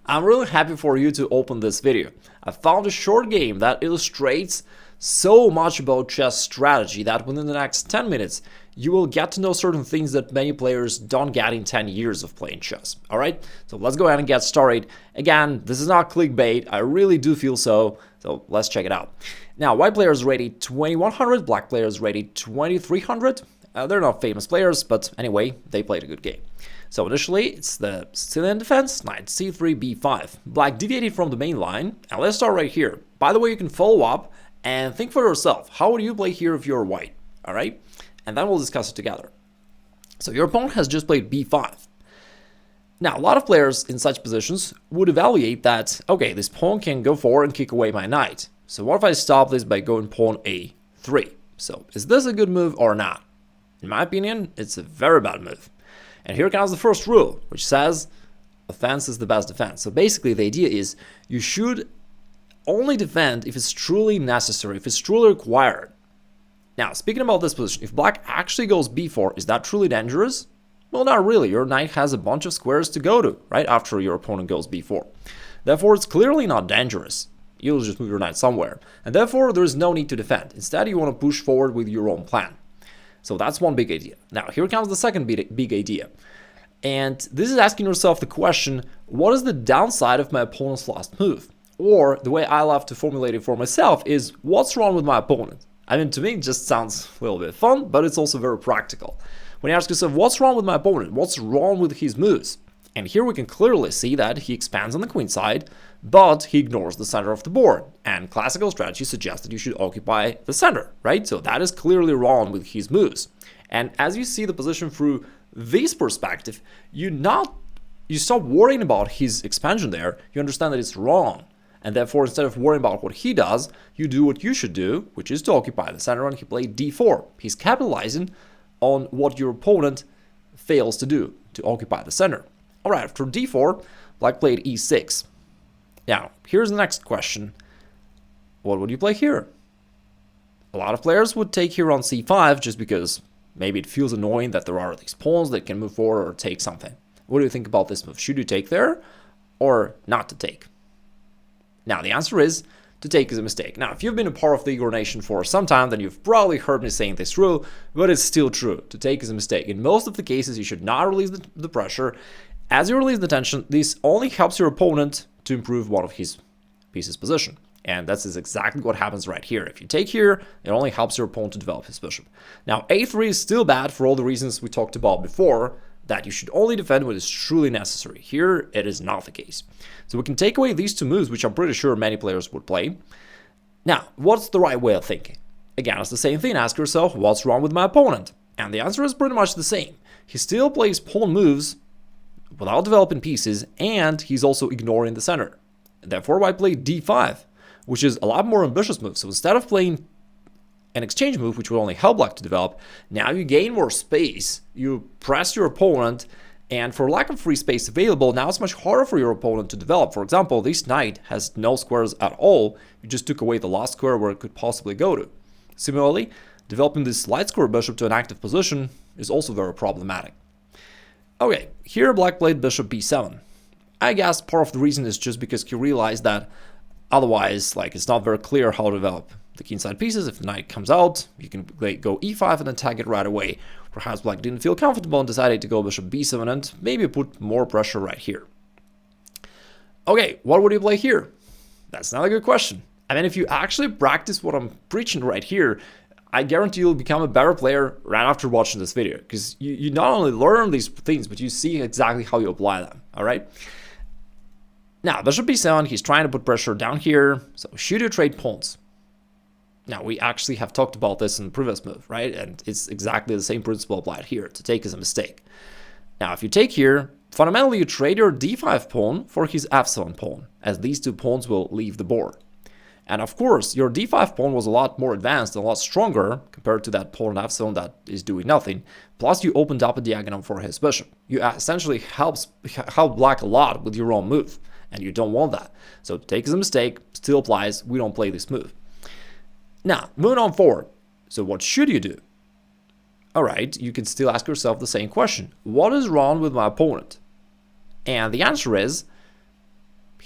I'm really happy for you to open this video. I found a short game that illustrates so much about chess strategy that within the next 10 minutes, you will get to know certain things that many players don't get in 10 years of playing chess. Alright, so let's go ahead and get started. Again, this is not clickbait, I really do feel so let's check it out. Now, white players rated 2100, black players rated 2300. They're not famous players, but anyway, they played a good game. So initially, it's the Sicilian defense, knight c3, b5. Black deviated from the main line, and let's start right here. By the way, you can follow up and think for yourself, how would you play here if you're white? Alright, and then we'll discuss it together. So your opponent has just played b5. Now, a lot of players in such positions would evaluate that, okay, this pawn can go forward and kick away my knight. So what if I stop this by going pawn a3? So is this a good move or not? In my opinion, it's a very bad move. And here comes the first rule, which says offense is the best defense. So basically the idea is you should only defend if it's truly necessary, if it's truly required. Now, speaking about this position, if black actually goes b4, is that truly dangerous? Well, not really. Your knight has a bunch of squares to go to, right after your opponent goes b4. Therefore, it's clearly not dangerous. You'll just move your knight somewhere. And therefore, there is no need to defend. Instead, you want to push forward with your own plan. So that's one big idea. Now, here comes the second big idea. And this is asking yourself the question, what is the downside of my opponent's last move? Or the way I love to formulate it for myself is, what's wrong with my opponent? I mean, to me, it just sounds a little bit fun, but it's also very practical. When you ask yourself, what's wrong with my opponent? What's wrong with his moves? And here we can clearly see that he expands on the queen side, but he ignores the center of the board. And classical strategy suggests that you should occupy the center, right? So that is clearly wrong with his moves. And as you see the position through this perspective, you stop worrying about his expansion there. You understand that it's wrong. And therefore, instead of worrying about what he does, you do what you should do, which is to occupy the center, and he played d4. He's capitalizing on what your opponent fails to do, to occupy the center. Alright, after d4, black played e6. Now, here's the next question. What would you play here? A lot of players would take here on c5 just because maybe it feels annoying that there are these pawns that can move forward or take something. What do you think about this move? Should you take there or not to take? Now, the answer is to take is a mistake. Now, if you've been a part of the Igor Nation for some time, then you've probably heard me saying this rule, but it's still true. To take is a mistake. In most of the cases, you should not release the pressure. As you release the tension, this only helps your opponent to improve one of his pieces' position. And that is exactly what happens right here. If you take here, it only helps your opponent to develop his bishop. Now, a3 is still bad for all the reasons we talked about before, that you should only defend when it's truly necessary. Here, it is not the case. So we can take away these two moves, which I'm pretty sure many players would play. Now, what's the right way of thinking? Again, it's the same thing. Ask yourself, what's wrong with my opponent? And the answer is pretty much the same. He still plays pawn moves without developing pieces, and he's also ignoring the center. Therefore, I play d5, which is a lot more ambitious move. So instead of playing an exchange move, which will only help black to develop, now you gain more space, you press your opponent, and for lack of free space available, now it's much harder for your opponent to develop. For example, this knight has no squares at all. You just took away the last square where it could possibly go to. Similarly, developing this light square bishop to an active position is also very problematic. Okay, here black played bishop b7. I guess part of the reason is just because he realized that otherwise, it's not very clear how to develop the kingside pieces. If the knight comes out, you can go e5 and attack it right away. Perhaps black didn't feel comfortable and decided to go bishop b7 and maybe put more pressure right here. Okay, what would you play here? That's not a good question. I mean, if you actually practice what I'm preaching right here, I guarantee you'll become a better player right after watching this video, because you not only learn these things, but you see exactly how you apply them, all right? Now, bishop b7, he's trying to put pressure down here, so should you trade pawns? Now, we actually have talked about this in the previous move, right? And it's exactly the same principle applied here. To take is a mistake. Now, if you take here, fundamentally you trade your d5 pawn for his f7 pawn, as these two pawns will leave the board. And of course, your d5 pawn was a lot more advanced and a lot stronger compared to that pawn f7 that is doing nothing. Plus, you opened up a diagonal for his bishop. You essentially help black a lot with your own move, and you don't want that. So take is a mistake, still applies, we don't play this move. Now, moving on forward. So what should you do? Alright, you can still ask yourself the same question. What is wrong with my opponent? And the answer is,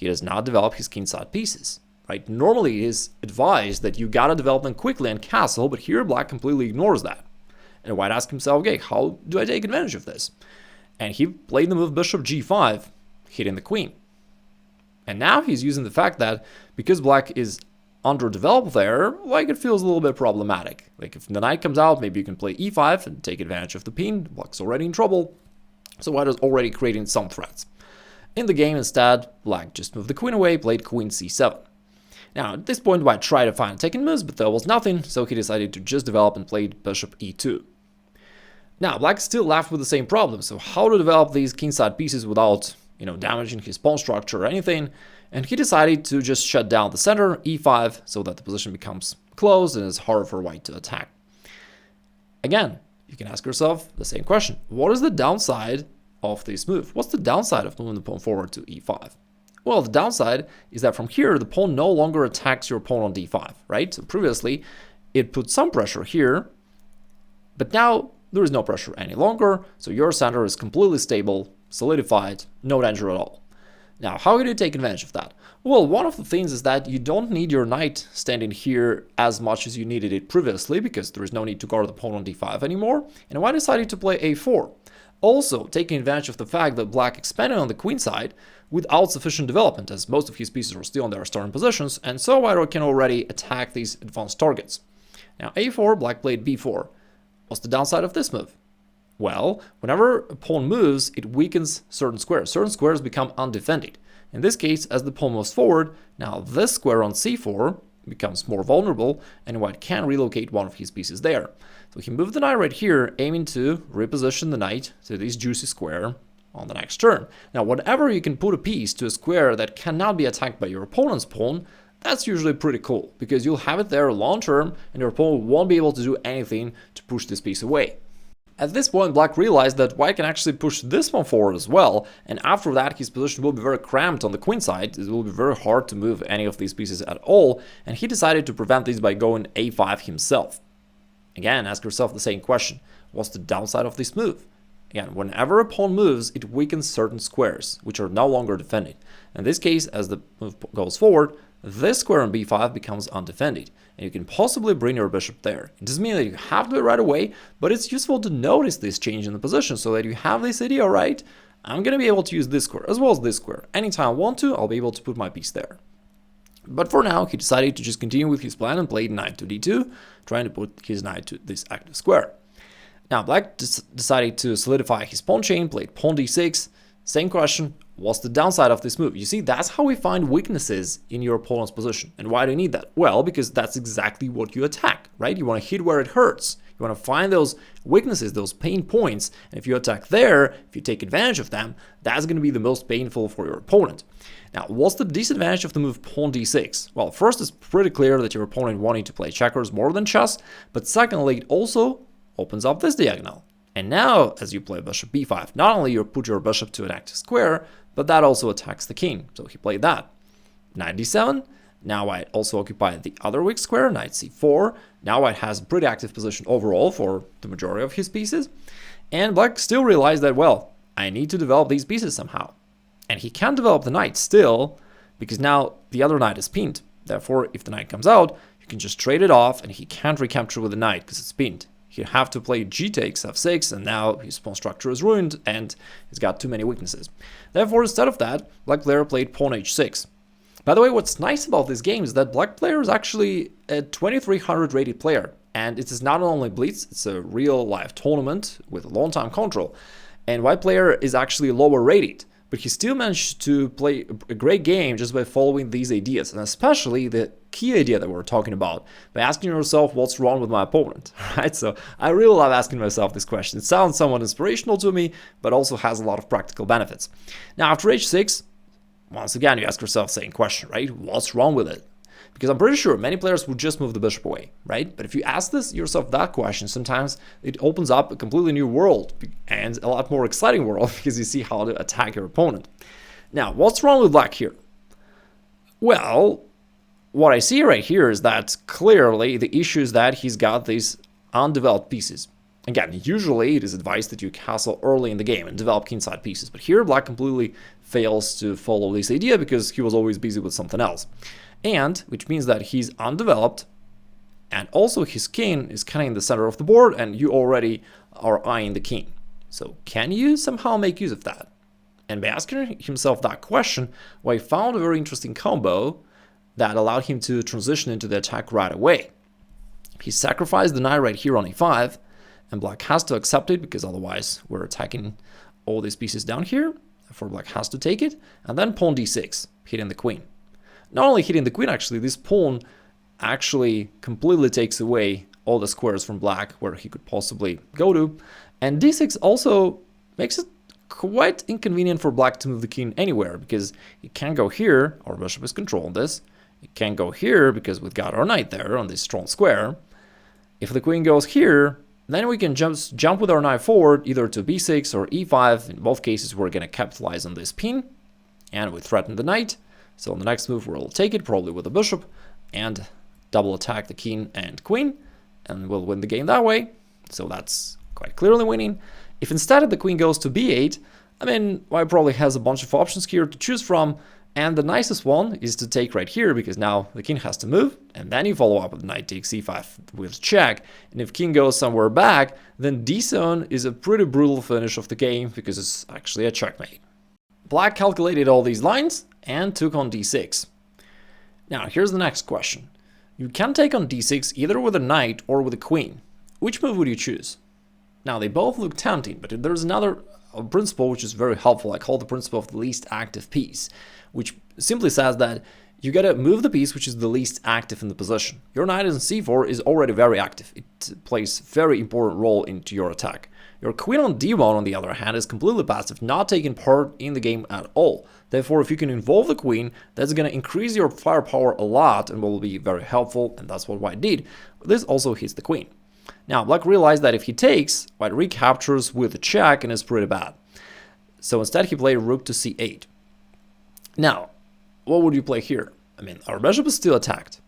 he does not develop his kingside pieces. Right? Normally it is advised that you gotta develop them quickly and castle, but here black completely ignores that. And white asks himself, okay, how do I take advantage of this? And he played the move bishop g5, hitting the queen. And now he's using the fact that because black is underdeveloped there, like it feels a little bit problematic. Like if the knight comes out, maybe you can play e5 and take advantage of the queen. Black's already in trouble, so white is already creating some threats. In the game instead, black just moved the queen away, played queen c7. Now, at this point, white tried to find taking moves, but there was nothing, so he decided to just develop and played bishop e2. Now, black is still left with the same problem, so how to develop these kingside pieces without, damaging his pawn structure or anything, and he decided to just shut down the center, e5, so that the position becomes closed and it's harder for white to attack. Again, you can ask yourself the same question. What is the downside of this move? What's the downside of moving the pawn forward to e5? Well, the downside is that from here, the pawn no longer attacks your pawn on d5, right? So previously, it put some pressure here, but now there is no pressure any longer, so your center is completely stable, solidified, no danger at all. Now, how can you take advantage of that? Well, one of the things is that you don't need your knight standing here as much as you needed it previously, because there is no need to guard the pawn on d5 anymore, and white decided to play a4. Also, taking advantage of the fact that black expanded on the queen side without sufficient development, as most of his pieces are still in their starting positions, and so white can already attack these advanced targets. Now, a4, black played b4. What's the downside of this move? Well, whenever a pawn moves, it weakens certain squares. Certain squares become undefended. In this case, as the pawn moves forward, now this square on c4 becomes more vulnerable, and white can relocate one of his pieces there. So he moved the knight right here, aiming to reposition the knight to this juicy square on the next turn. Now, whenever you can put a piece to a square that cannot be attacked by your opponent's pawn, that's usually pretty cool, because you'll have it there long term, and your opponent won't be able to do anything to push this piece away. At this point, black realized that white can actually push this one forward as well, and after that his position will be very cramped on the queen side. It will be very hard to move any of these pieces at all, and he decided to prevent this by going a5 himself. Again, ask yourself the same question. What's the downside of this move? Again, whenever a pawn moves, it weakens certain squares, which are no longer defended. In this case, as the move goes forward, this square on b5 becomes undefended, and you can possibly bring your bishop there. It doesn't mean that you have to do it right away, but it's useful to notice this change in the position so that you have this idea, right? I'm going to be able to use this square as well as this square. Anytime I want to, I'll be able to put my piece there. But for now, he decided to just continue with his plan and played knight to d2, trying to put his knight to this active square. Now, black decided to solidify his pawn chain, played pawn d6. Same question, what's the downside of this move? You see, that's how we find weaknesses in your opponent's position. And why do you need that? Well, because that's exactly what you attack, right? You want to hit where it hurts. You want to find those weaknesses, those pain points. And if you attack there, if you take advantage of them, that's going to be the most painful for your opponent. Now, what's the disadvantage of the move pawn d6? Well, first, it's pretty clear that your opponent wanting to play checkers more than chess. But secondly, it also opens up this diagonal. And now, as you play bishop b5, not only you put your bishop to an active square, but that also attacks the king. So he played that. Knight d7. Now white also occupied the other weak square, knight c4. Now white has a pretty active position overall for the majority of his pieces. And black still realized that, well, I need to develop these pieces somehow. And he can't develop the knight still, because now the other knight is pinned. Therefore, if the knight comes out, you can just trade it off, and he can't recapture with the knight because it's pinned. He'll have to play g takes f6, and now his pawn structure is ruined, and he's got too many weaknesses. Therefore, instead of that, black player played pawn h6. By the way, what's nice about this game is that black player is actually a 2300 rated player, and it is not only Blitz, it's a real life tournament with a long time control, and white player is actually lower rated. But he still managed to play a great game just by following these ideas, and especially the key idea that we're talking about, by asking yourself what's wrong with my opponent, right? So I really love asking myself this question. It sounds somewhat inspirational to me, but also has a lot of practical benefits. Now, after h6, once again, you ask yourself the same question, right? What's wrong with it? Because I'm pretty sure many players would just move the bishop away, right? But if you ask yourself that question, sometimes it opens up a completely new world and a lot more exciting world because you see how to attack your opponent. Now, what's wrong with black here? Well, what I see right here is that clearly the issue is that he's got these undeveloped pieces. Again, usually it is advised that you castle early in the game and develop queenside pieces, but here black completely fails to follow this idea because he was always busy with something else. And which means that he's undeveloped, and also his king is kind of in the center of the board, and you already are eyeing the king. So can you somehow make use of that? And by asking himself that question, well, he found a very interesting combo that allowed him to transition into the attack right away. He sacrificed the knight right here on e5, and black has to accept it because otherwise we're attacking all these pieces down here. Therefore black has to take it, and then pawn d6, hitting the queen. Not only hitting the queen, actually, this pawn actually completely takes away all the squares from black where he could possibly go to, and d6 also makes it quite inconvenient for black to move the king anywhere, because he can't go here, our bishop is controlling this. He can't go here because we've got our knight there on this strong square. If the queen goes here, then we can jump with our knight forward either to b6 or e5. In both cases, we're going to capitalize on this pin, and we threaten the knight. So on the next move, we'll take it, probably with the bishop, and double attack the king and queen, and we'll win the game that way. So that's quite clearly winning. If instead the queen goes to b8, I mean, white probably has a bunch of options here to choose from, and the nicest one is to take right here, because now the king has to move, and then you follow up with knight takes e5 with check, and if king goes somewhere back, then d7 is a pretty brutal finish of the game, because it's actually a checkmate. Black calculated all these lines and took on d6. Now here's the next question. You can take on d6 either with a knight or with a queen. Which move would you choose? Now they both look tempting, but there's another principle which is very helpful. I call the principle of the least active piece, which simply says that you gotta move the piece which is the least active in the position. Your knight in c4 is already very active. It plays a very important role into your attack. Your queen on d1, on the other hand, is completely passive, not taking part in the game at all. Therefore, if you can involve the queen, that's going to increase your firepower a lot and will be very helpful, and that's what white did. This also hits the queen. Now, black realized that if he takes, white recaptures with a check, and it's pretty bad. So instead, he played rook to c8. Now, what would you play here? I mean, our bishop is still attacked.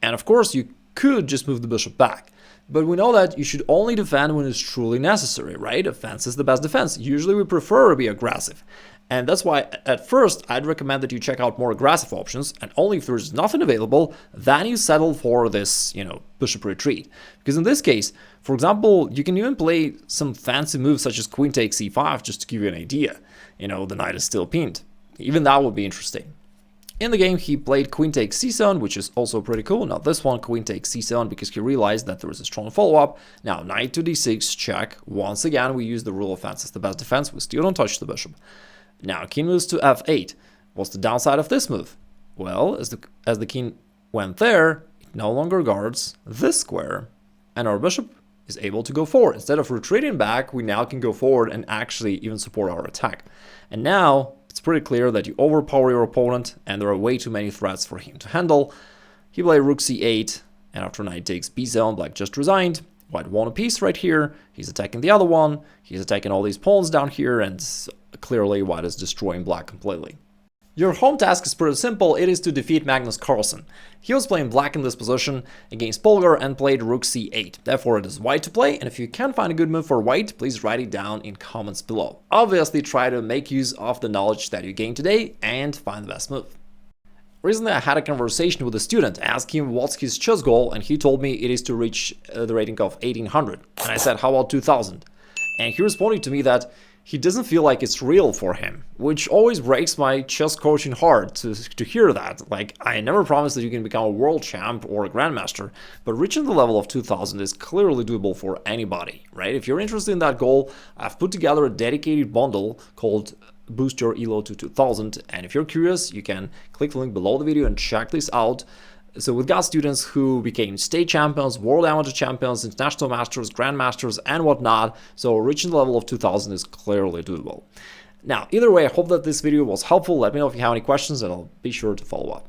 And of course, you could just move the bishop back. But we know that you should only defend when it's truly necessary, right? Offense is the best defense. Usually we prefer to be aggressive. And that's why at first I'd recommend that you check out more aggressive options, and only if there's nothing available, then you settle for this, bishop retreat. Because in this case, for example, you can even play some fancy moves such as queen takes c5 just to give you an idea. The knight is still pinned. Even that would be interesting. In the game, he played queen takes c7, which is also pretty cool. Now this one, queen takes c7, because he realized that there was a strong follow-up. Now knight to d6, check. Once again, we use the rule of offense as the best defense. We still don't touch the bishop. Now king moves to f8. What's the downside of this move? Well, as the king went there, it no longer guards this square, and our bishop is able to go forward. Instead of retreating back, we now can go forward and actually even support our attack. And now it's pretty clear that you overpower your opponent, and there are way too many threats for him to handle. He played rook c8, and after knight takes b7, black just resigned. White won a piece right here. He's attacking the other one. He's attacking all these pawns down here, and clearly white is destroying black completely. Your home task is pretty simple. It is to defeat Magnus Carlsen. He was playing black in this position against Polgar and played rook c8. Therefore, it is white to play, and if you can find a good move for white, please write it down in comments below. Obviously, try to make use of the knowledge that you gained today and find the best move. Recently, I had a conversation with a student, asking him what's his chess goal, and he told me it is to reach the rating of 1800. And I said, how about 2000? And he responded to me that he doesn't feel like it's real for him, which always breaks my chess coaching heart to hear that. Like, I never promised that you can become a world champ or a grandmaster, but reaching the level of 2000 is clearly doable for anybody, right? If you're interested in that goal, I've put together a dedicated bundle called Boost Your Elo to 2000, and if you're curious, you can click the link below the video and check this out. So we've got students who became state champions, world amateur champions, international masters, grandmasters, and whatnot. So reaching the level of 2000 is clearly doable. Now, either way, I hope that this video was helpful. Let me know if you have any questions, and I'll be sure to follow up.